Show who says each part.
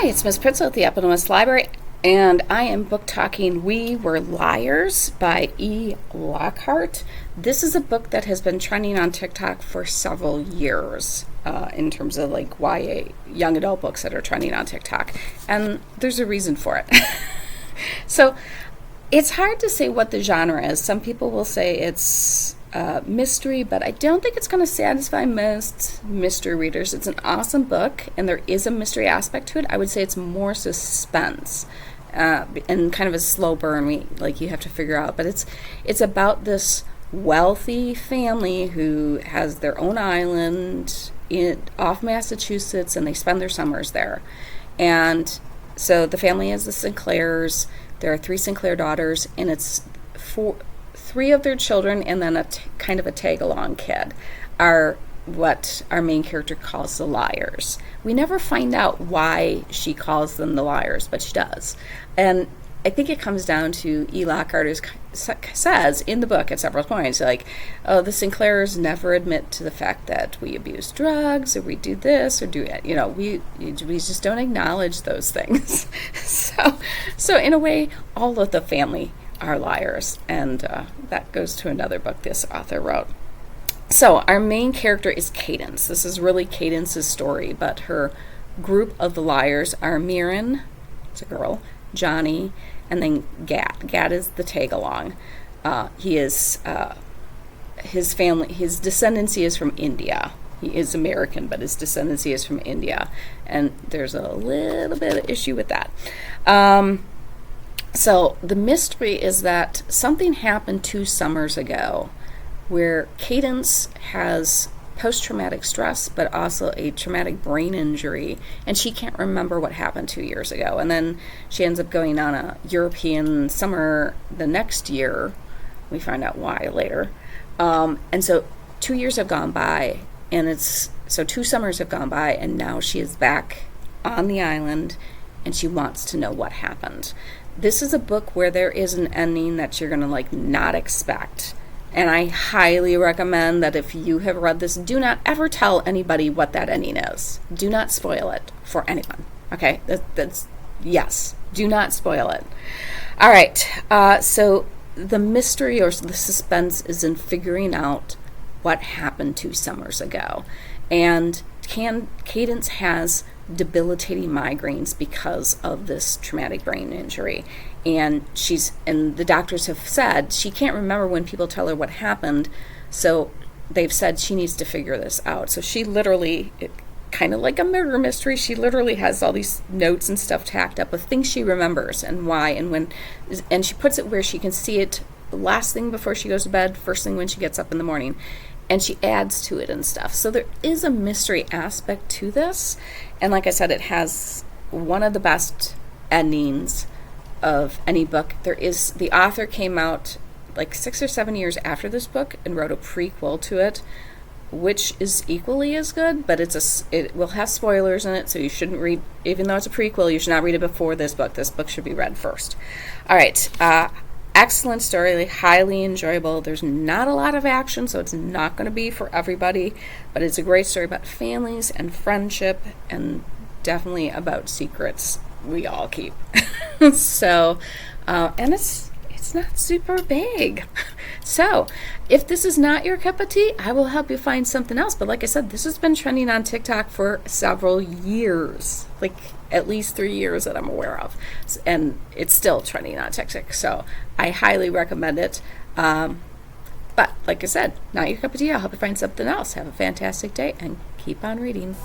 Speaker 1: Hi, it's Miss Pritzel at the Up and West Library, and I am book talking We Were Liars by E. Lockhart. This is a book that has been trending on TikTok for several years in terms of like YA young adult books that are trending on TikTok, and there's a reason for it. So it's hard to say what the genre is. Some people will say it's mystery, but I don't think it's going to satisfy most mystery readers. It's an awesome book, and there is a mystery aspect to it. I would say it's more suspense and kind of a slow burn. Like you have to figure out, but it's about this wealthy family who has their own island off Massachusetts, and they spend their summers there. And so the family is the Sinclairs. There are 3 Sinclair daughters, and it's 3 of their children, and then kind of a tag-along kid are what our main character calls the liars. We never find out why she calls them the liars, but she does. And I think it comes down to E. Lockhart says in the book at several points, like, oh, the Sinclairs never admit to the fact that we abuse drugs or we do this or do it. You know, we just don't acknowledge those things. So in a way, all of the family are liars, and that goes to another book this author wrote. So our main character is Cadence. This is really Cadence's story, but her group of the liars are Mirren, it's a girl, Johnny, and then Gat. Gat is the tag-along. He is his descendancy is from India. He is American, but his descendancy is from India, and there's a little bit of issue with that. So the mystery is that something happened 2 summers ago where Cadence has post-traumatic stress, but also a traumatic brain injury, and she can't remember what happened 2 years ago. And then she ends up going on a European summer the next year. We find out why later. And so 2 years have gone by, and 2 summers have gone by, and now she is back on the island, and she wants to know what happened. This is a book where there is an ending that you're going to not expect. And I highly recommend that if you have read this, do not ever tell anybody what that ending is. Do not spoil it for anyone. Okay? Yes. Do not spoil it. All right. So the mystery or the suspense is in figuring out what happened 2 summers ago. And Cadence has debilitating migraines because of this traumatic brain injury, and the doctors have said she can't remember when people tell her what happened, so they've said she needs to figure this out. So she literally, kind of like a murder mystery, she literally has all these notes and stuff tacked up of things she remembers and why and when, and she puts it where she can see it last thing before she goes to bed, first thing when she gets up in the morning, and she adds to it and stuff. So there is a mystery aspect to this. And like I said, it has one of the best endings of any book. The author came out like 6 or 7 years after this book and wrote a prequel to it, which is equally as good, but it will have spoilers in it, so you shouldn't read, even though it's a prequel, you should not read it before this book. This book should be read first. All right. Excellent story, highly enjoyable. There's not a lot of action, so it's not going to be for everybody, but it's a great story about families and friendship, and definitely about secrets we all keep. So, and it's not super big. So, if this is not your cup of tea, I will help you find something else. But like I said, this has been trending on TikTok for several years, like at least 3 years that I'm aware of. And it's still trending on TikTok. So I highly recommend it. But like I said, not your cup of tea. I'll help you find something else. Have a fantastic day and keep on reading.